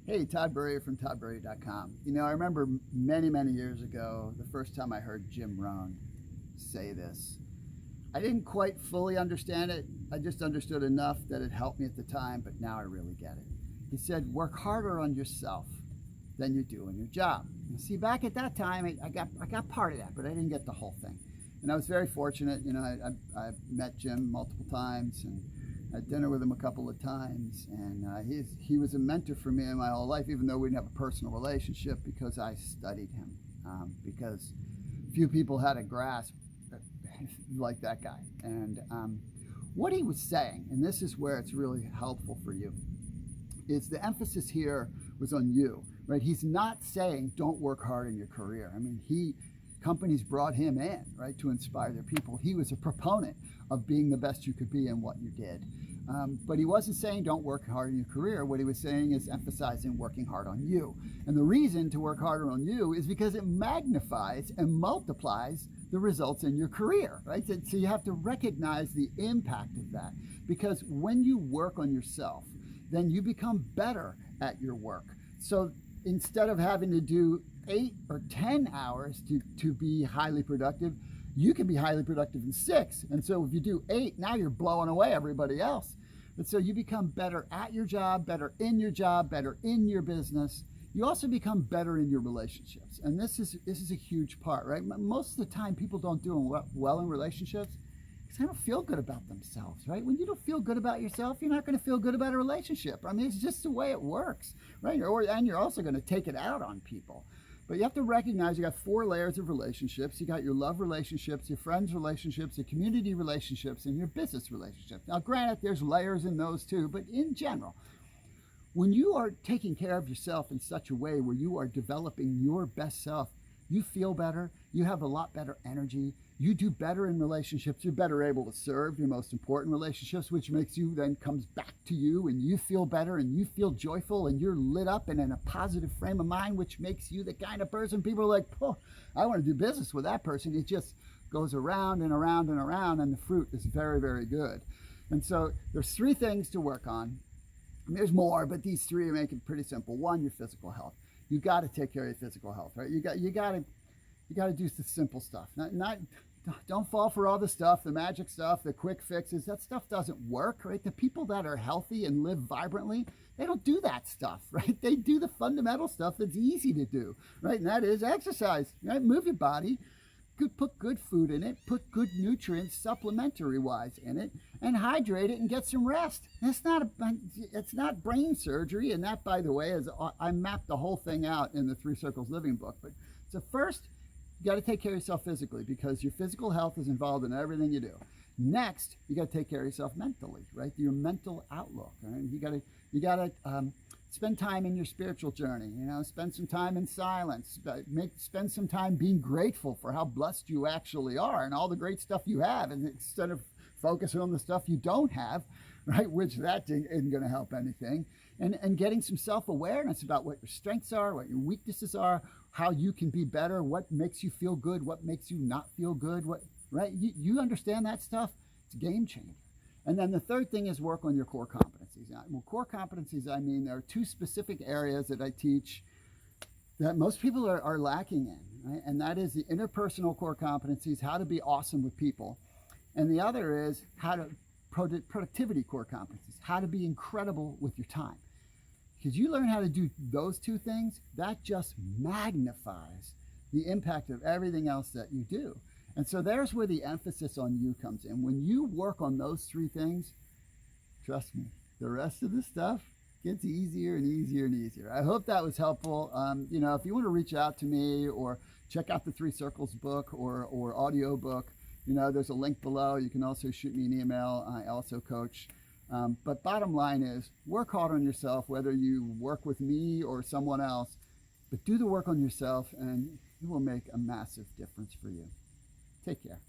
Hey, Todd Burrier from toddburrier.com. I remember many, many years ago, the first time I heard Jim Rohn say this. I didn't quite fully understand it. I just understood enough that it helped me at the time, but now I really get it. He said, work harder on yourself than you do in your job. And see, back at that time, I got part of that, but I didn't get the whole thing. And I was very fortunate. I met Jim multiple times and had dinner with him a couple of times, and he was a mentor for me in my whole life, even though we didn't have a personal relationship, because I studied him, because few people had a grasp like that guy. And what he was saying, and this is where it's really helpful for you, is the emphasis here was on you, right? He's not saying don't work hard in your career. I mean, companies brought him in, right, to inspire their people. He was a proponent of being the best you could be in what you did. But he wasn't saying don't work hard in your career. What he was saying is emphasizing working hard on you. And the reason to work harder on you is because it magnifies and multiplies the results in your career, right? So you have to recognize the impact of that, because when you work on yourself, then you become better at your work. So instead of having to do 8 or 10 hours to be highly productive, you can be highly productive in 6. And so if you do 8, now you're blowing away everybody else. But so you become better at your job, better in your business. You also become better in your relationships. And this is a huge part, right? Most of the time people don't do well in relationships because they don't feel good about themselves, right? When you don't feel good about yourself, you're not going to feel good about a relationship. I mean, it's just the way it works, right? And you're also going to take it out on people. But you have to recognize you got 4 layers of relationships. You got your love relationships, your friends relationships, your community relationships, and your business relationships. Now, granted, there's layers in those too, but in general, when you are taking care of yourself in such a way where you are developing your best self, you feel better, you have a lot better energy, you do better in relationships, you're better able to serve your most important relationships, which makes you then comes back to you, and you feel better and you feel joyful and you're lit up and in a positive frame of mind, which makes you the kind of person people are like, oh, I want to do business with that person. It just goes around and around and around, and the fruit is very, very good. And so there's 3 things to work on. There's more, but these 3 make it pretty simple. 1, your physical health. You got to take care of your physical health, right? You got to do the simple stuff. Don't fall for all the stuff, the magic stuff, the quick fixes. That stuff doesn't work, right? The people that are healthy and live vibrantly, they don't do that stuff, right? They do the fundamental stuff that's easy to do, right? And that is exercise, right? Move your body. Put good food in it, put good nutrients supplementary wise in it, and hydrate it and get some rest. It's not brain surgery. And that, by the way, is I mapped the whole thing out in the 3 Circles Living book. But so first, you got to take care of yourself physically, because your physical health is involved in everything you do. Next, you got to take care of yourself mentally, right? Your mental outlook. Right? You got to spend time in your spiritual journey. Spend some time in silence. Spend some time being grateful for how blessed you actually are and all the great stuff you have, and instead of focusing on the stuff you don't have, right? Which that isn't going to help anything. And getting some self-awareness about what your strengths are, what your weaknesses are, how you can be better, what makes you feel good, what makes you not feel good, right? You understand that stuff, it's a game changer. And then the third thing is work on your core competencies. Now, core competencies, I mean, there are 2 specific areas that I teach that most people are lacking in, right? And that is the interpersonal core competencies, how to be awesome with people. And the other is productivity core competencies, how to be incredible with your time. Because you learn how to do those 2 things, that just magnifies the impact of everything else that you do. And so there's where the emphasis on you comes in. When you work on those 3 things, trust me, the rest of the stuff gets easier and easier and easier. I hope that was helpful. If you want to reach out to me or check out the 3 Circles book or audio book, there's a link below. You can also shoot me an email. I also coach. But bottom line is, work hard on yourself, whether you work with me or someone else, but do the work on yourself, and it will make a massive difference for you. Take care.